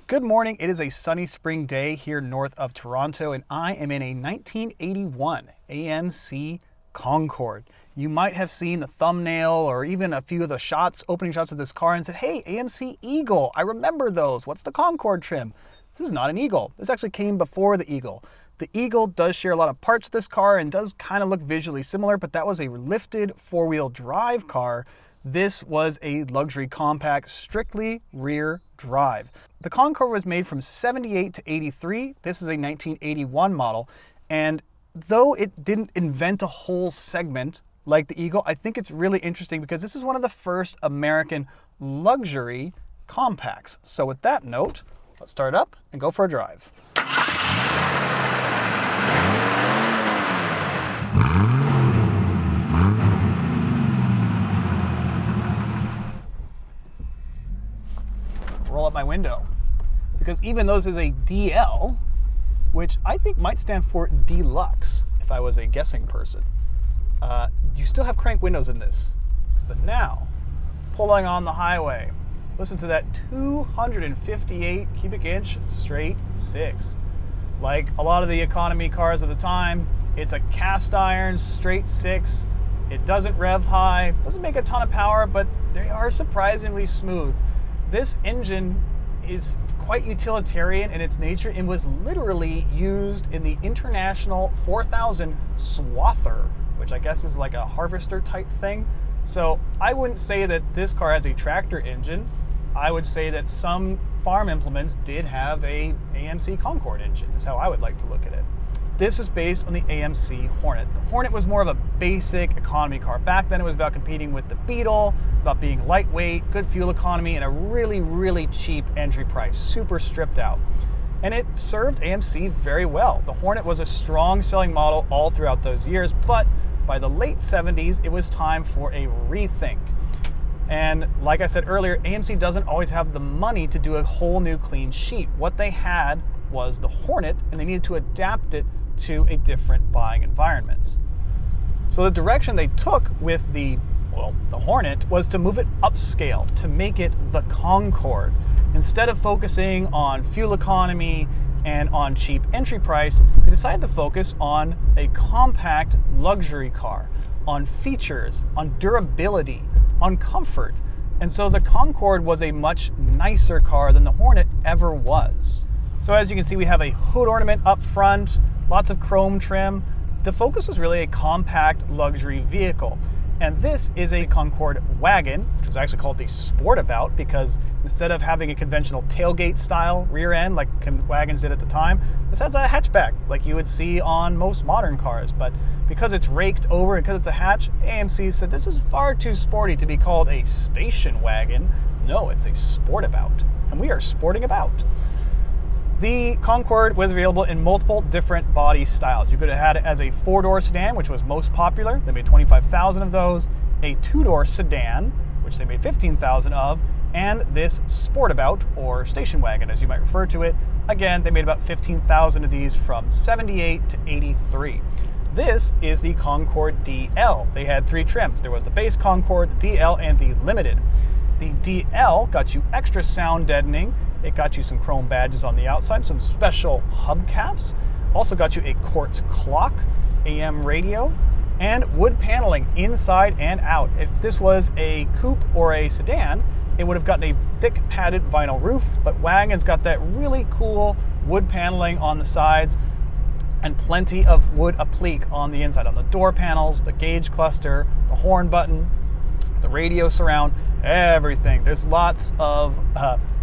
Good morning. It is a sunny spring day here north of Toronto, and I am in a 1981 AMC Concord. You might have seen the thumbnail or even a few of the opening shots of this car and said, hey, AMC Eagle, I remember those. What's the Concord trim? This is not an Eagle. This actually came before the Eagle. The Eagle does share a lot of parts with this car and does kind of look visually similar, but that was a lifted four-wheel drive car. This was a luxury compact, strictly rear drive. The Concord was made from 78 to 83. This is a 1981 model. And though it didn't invent a whole segment like the Eagle, I think it's really interesting because this is one of the first American luxury compacts. So with that note, let's start up and go for a drive. Roll up my window, because even though this is a DL, which I think might stand for deluxe if I was a guessing person, you still have crank windows in this. But now, pulling on the highway, listen to that 258 cubic inch straight six. Like a lot of the economy cars of the time, it's a cast iron straight six. It doesn't rev high, doesn't make a ton of power, but they are surprisingly smooth. This engine is quite utilitarian in its nature and was literally used in the International 4000 swather, which I guess is like a harvester type thing. So I wouldn't say that this car has a tractor engine. I would say that some farm implements did have a AMC Concord engine, is how I would like to look at it. This is based on the AMC Hornet. The Hornet was more of a basic economy car. Back then it was about competing with the Beetle, about being lightweight, good fuel economy, and a really, really cheap entry price, super stripped out. And it served AMC very well. The Hornet was a strong selling model all throughout those years, but by the late 70s, it was time for a rethink. And like I said earlier, AMC doesn't always have the money to do a whole new clean sheet. What they had was the Hornet, and they needed to adapt it to a different buying environment. So the direction they took with the Hornet was to move it upscale, to make it the Concord. Instead of focusing on fuel economy and on cheap entry price, they decided to focus on a compact luxury car, on features, on durability, on comfort. And so the Concord was a much nicer car than the Hornet ever was. So as you can see, we have a hood ornament up front, lots of chrome trim. The Focus was really a compact luxury vehicle. And this is a Concord wagon, which was actually called the Sportabout because instead of having a conventional tailgate style rear end like wagons did at the time, this has a hatchback like you would see on most modern cars. But because it's raked over and because it's a hatch, AMC said this is far too sporty to be called a station wagon. No, it's a Sportabout. And we are sporting about. The Concord was available in multiple different body styles. You could have had it as a four-door sedan, which was most popular. They made 25,000 of those. A two-door sedan, which they made 15,000 of. And this Sportabout, or station wagon, as you might refer to it. Again, they made about 15,000 of these from 78 to 83. This is the Concord DL. They had three trims. There was the base Concord, the DL, and the Limited. The DL got you extra sound deadening. It got you some chrome badges on the outside, some special hubcaps. Also got you a quartz clock, AM radio, and wood paneling inside and out. If this was a coupe or a sedan, it would have gotten a thick padded vinyl roof, but wagons got that really cool wood paneling on the sides and plenty of wood applique on the inside, on the door panels, the gauge cluster, the horn button, the radio surround, everything. There's lots of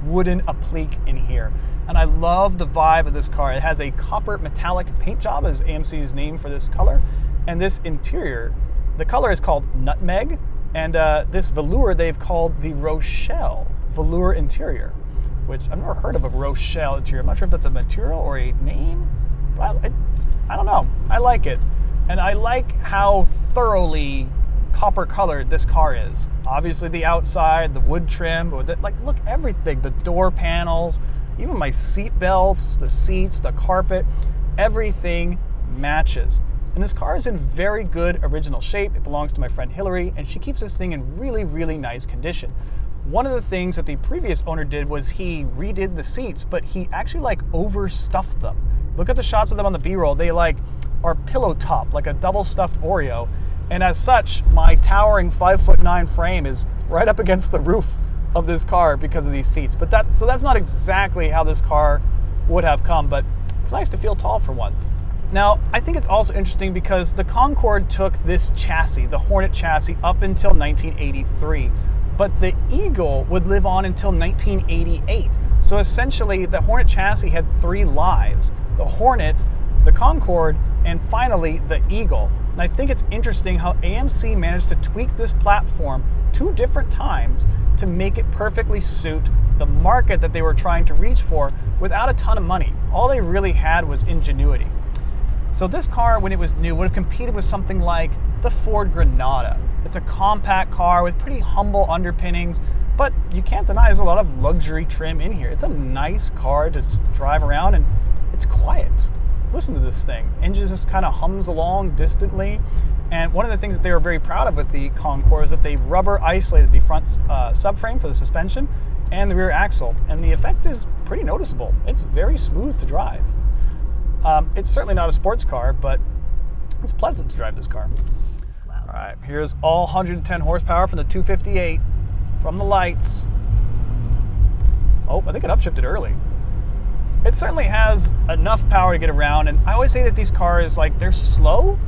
wooden applique in here. And I love the vibe of this car. It has a copper metallic paint job as AMC's name for this color. And this interior, the color is called Nutmeg. And this velour they've called the Rochelle velour interior, which I've never heard of a Rochelle interior. I'm not sure if that's a material or a name. But I don't know. I like it. And I like how thoroughly copper colored this car is. Obviously the outside, the wood trim, but look, everything, the door panels, even my seat belts, the seats, the carpet, everything matches. And this car is in very good original shape. It belongs to my friend Hilary, and she keeps this thing in really, really nice condition. One of the things that the previous owner did was he redid the seats, but he actually like overstuffed them. Look at the shots of them on the B-roll. They like are pillow top, like a double stuffed Oreo. And as such, my towering 5'9" frame is right up against the roof of this car because of these seats. But that's not exactly how this car would have come, but it's nice to feel tall for once. Now, I think it's also interesting because the Concord took this chassis, the Hornet chassis, up until 1983. But the Eagle would live on until 1988. So essentially, the Hornet chassis had 3 lives: the Hornet, the Concord, and finally the Eagle. And I think it's interesting how AMC managed to tweak this platform 2 different times to make it perfectly suit the market that they were trying to reach for without a ton of money. All they really had was ingenuity. So this car, when it was new, would have competed with something like the Ford Granada. It's a compact car with pretty humble underpinnings, but you can't deny there's a lot of luxury trim in here. It's a nice car to drive around, and it's quiet. Listen to this thing. Engine just kind of hums along distantly. And one of the things that they were very proud of with the Concord is that they rubber isolated the front subframe for the suspension and the rear axle. And the effect is pretty noticeable. It's very smooth to drive. It's certainly not a sports car, but it's pleasant to drive this car. Wow. All right, here's all 110 horsepower from the 258 from the lights. Oh, I think it upshifted early. It certainly has enough power to get around, and I always say that these cars, like, they're slow,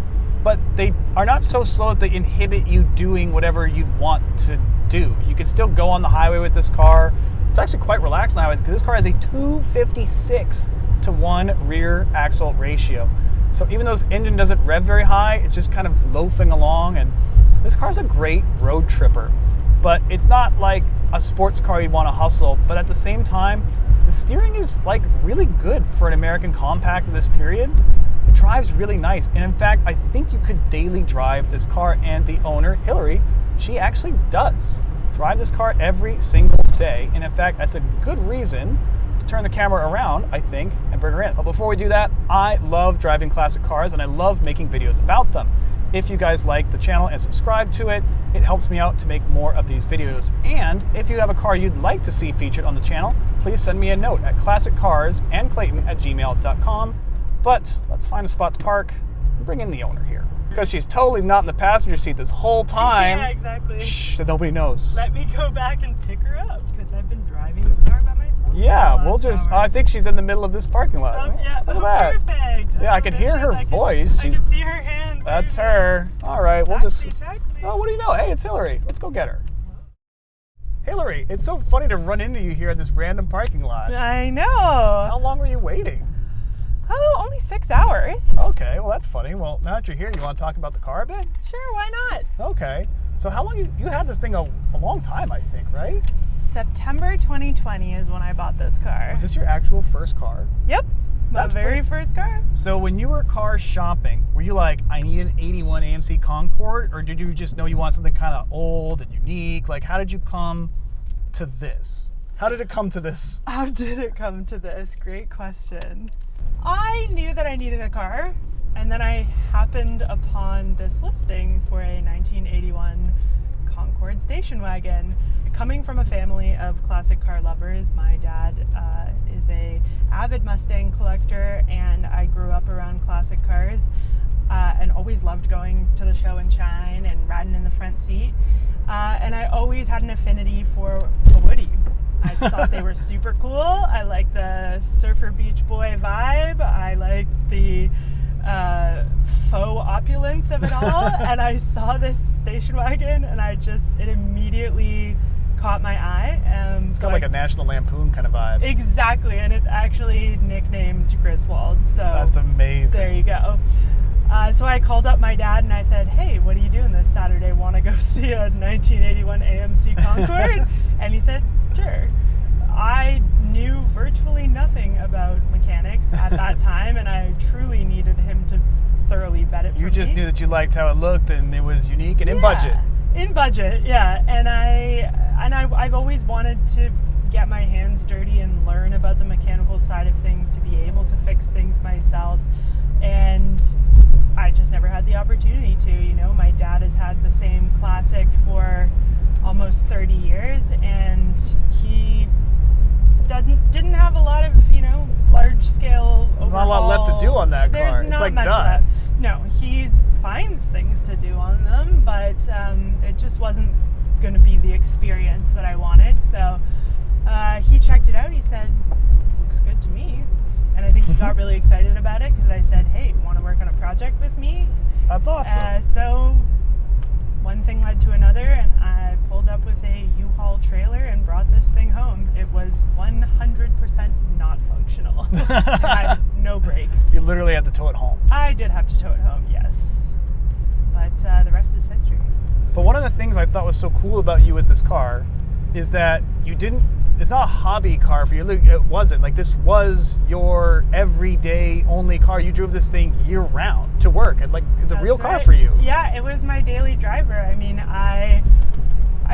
but they are not so slow that they inhibit you doing whatever you'd want to do. You can still go on the highway with this car. It's actually quite relaxed on the highway because this car has a 256-to-1 rear axle ratio. So even though this engine doesn't rev very high, it's just kind of loafing along, and this car's a great road tripper. But it's not like a sports car you'd want to hustle, but at the same time, the steering is like really good for an American compact of this period. It drives really nice. And in fact, I think you could daily drive this car, and the owner, Hilary, she actually does drive this car every single day. And in fact, that's a good reason to turn the camera around, I think, and bring her in. But before we do that, I love driving classic cars and I love making videos about them. If you guys like the channel and subscribe to it, it helps me out to make more of these videos. And if you have a car you'd like to see featured on the channel, please send me a note at classiccarsandclayton@gmail.com. But let's find a spot to park and bring in the owner here. Because she's totally not in the passenger seat this whole time. Yeah, exactly. Shh, that nobody knows. Let me go back and pick her up because I've been driving the car by myself. Yeah, we'll just, I think she's in the middle of this parking lot. Oh, yeah. Look at that. Perfect. Yeah, I could hear her voice. I can see her hand. That's her. All right, we'll Taxi. Oh, what do you know? Hey, it's Hilary. Let's go get her. Hilary, it's so funny to run into you here at this random parking lot. I know. How long were you waiting? Oh, only 6 hours. Okay, well, that's funny. Well, now that you're here, you want to talk about the car a bit? Sure, why not? Okay. So how long you had this thing a long time, I think, right? September 2020 is when I bought this car. Is this your actual first car? Yep. My very first car. So when you were car shopping, were you like, I need an 81 AMC Concord? Or did you just know you want something kind of old and unique? Like, how did you come to this? How did it come to this? How did it come to this? Great question. I knew that I needed a car, and then I happened upon this listing for a 1981 Concord station wagon. Coming from a family of classic car lovers, my dad is a avid Mustang collector, and I grew up around classic cars and always loved going to the show and shine and riding in the front seat. And I always had an affinity for a Woody. I thought they were super cool. I liked the surfer beach boy vibe. I liked the faux opulence of it all. And I saw this station wagon, and it immediately caught my eye. It's got like a National Lampoon kind of vibe. Exactly, and it's actually nicknamed Griswold. So that's amazing. There you go. So I called up my dad and I said, hey, what are you doing this Saturday? Want to go see a 1981 AMC Concord? And he said, sure. I knew virtually nothing about mechanics at that time, and I truly needed him to thoroughly vet it for me. You just knew that you liked how it looked and it was unique and in budget. In budget, yeah. And I've always wanted to get my hands dirty and learn about the mechanical side of things, to be able to fix things myself. And I just never had the opportunity to. You know, my dad has had the same classic for almost 30 years, and he didn't have a lot of, large scale overhaul. Not a lot left to do on that car. There's It's not like much done. left. No, he finds things to do on them, but it just wasn't going to be the experience that I wanted. So he checked it out. He said, looks good to me. And I think he got really excited about it because I said, hey, want to work on a project with me? That's awesome. So one thing led to another, and I pulled up with a U-Haul trailer and brought this thing home. It was 100% not functional. It had no brakes. You literally had to tow it home. I did have to tow it home, yes. But the rest is history. But one of the things I thought was so cool about you with this car is that it's not a hobby car for you. It wasn't. Like, this was your everyday only car. You drove this thing year round to work. And it's a That's real car right. for you. Yeah, it was my daily driver. I mean, I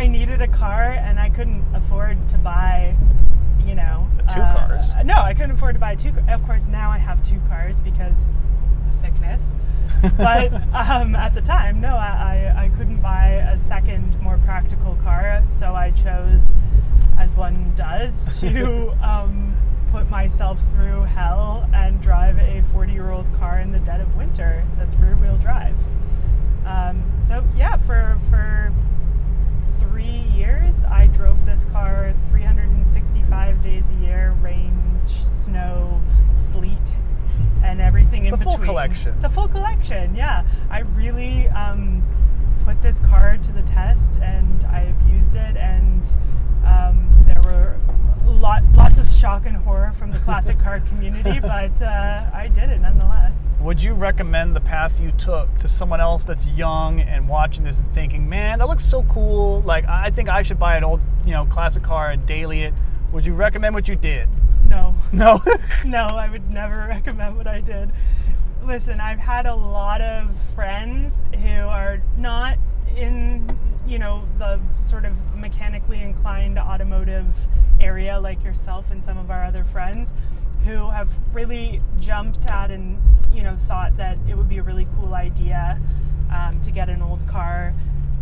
needed a car and I couldn't afford to buy, Two cars. No, I couldn't afford to buy two. Of course, now I have two cars because of sickness. But at the time, no, I couldn't buy a second, more practical car. So I chose, as one does, to put myself through hell and drive a 40-year-old car in the dead of winter that's rear-wheel drive. So yeah, for 3 years, I drove this car 365 days a year, rain, snow, sleet, and everything in between. The full collection. The full collection, yeah. I really put this car to the test, and I abused it, and there were lots of shock and horror from the classic car community, but I did it nonetheless. Would you recommend the path you took to someone else that's young and watching this and thinking, man, that looks so cool. Like, I think I should buy an old, classic car and daily it. Would you recommend what you did? No. No? No, I would never recommend what I did. Listen, I've had a lot of friends who are not in, the sort of mechanically inclined automotive area like yourself and some of our other friends who have really jumped at and, thought that it would be a really cool idea to get an old car.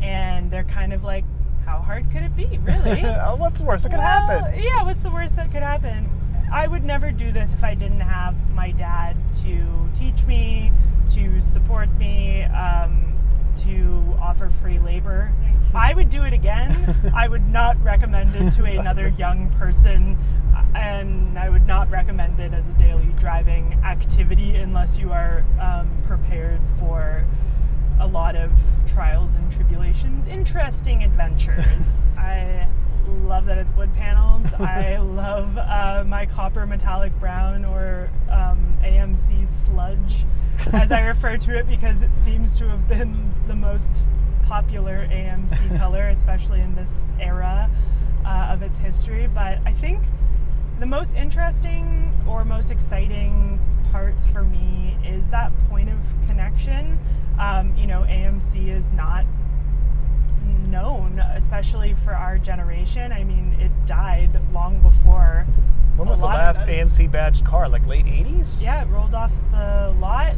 And they're kind of like, how hard could it be, really? What's the worst that could happen? Yeah, what's the worst that could happen? I would never do this if I didn't have my dad to teach me, to support me, to offer free labor. I would do it again. I would not recommend it to another young person, and I would not recommend it as a daily driving activity unless you are prepared for a lot of trials and tribulations, interesting adventures. I love that it's wood paneled. I love my copper metallic brown, or AMC sludge, as I refer to it, because it seems to have been the most popular AMC color, especially in this era of its history. But I think the most interesting or most exciting parts for me is that point of connection. AMC is not known, especially for our generation. I mean, it died long before. When was the last AMC badged car? Like late 80s? Yeah, it rolled off the lot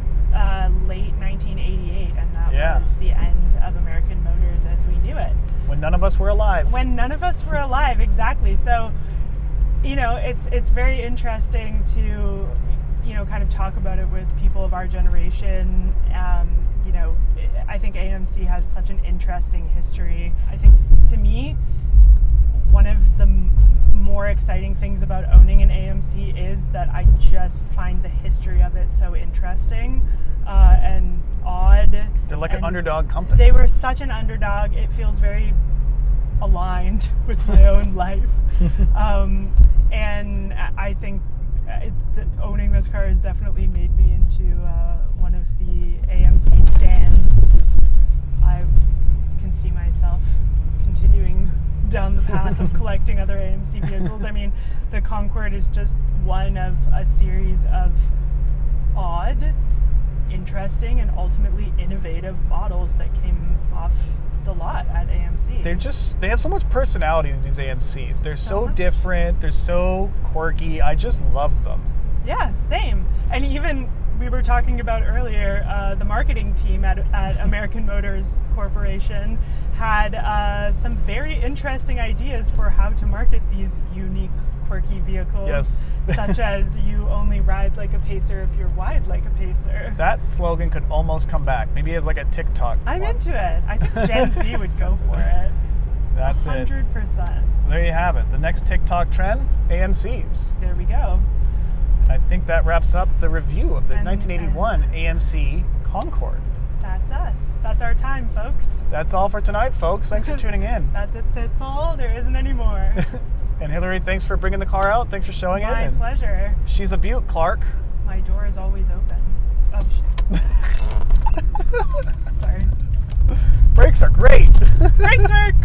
late 1988, and that was the end of American Motors as we knew it. When none of us were alive. When none of us were alive, exactly. So, it's very interesting to, kind of talk about it with people of our generation. I think AMC has such an interesting history. I think, to me, one of the more exciting things about owning an AMC is that I just find the history of it so interesting and odd. They're like an underdog company. They were such an underdog. It feels very aligned with my own life. And I think that owning this car has definitely made me into one of the AMC stands. I can see myself continuing down the path of collecting other AMC vehicles. I mean, the Concord is just one of a series of odd, interesting, and ultimately innovative models that came off the lot at AMC. They have so much personality, these AMCs. They're so different, they're so quirky. I just love them. Yeah, same. And even we were talking about earlier, the marketing team at American Motors Corporation had some very interesting ideas for how to market these unique, quirky vehicles. Yes. Such as you only ride like a pacer if you're wide like a pacer. That slogan could almost come back. Maybe as like a TikTok. I'm one. into it. I think Gen Z would go for it. That's 100%. So there you have it. The next TikTok trend, AMCs. There we go. I think that wraps up the review of the And- 1981 AMC Concord. That's us. That's our time, folks. That's all for tonight, folks. Thanks for tuning in. That's it. That's all. There isn't any more. And Hilary, thanks for bringing the car out. Thanks for showing it. My And pleasure. she's a beaut, Clark. My door is always open. Oh, shit. Sorry. Brakes are great. Brakes work!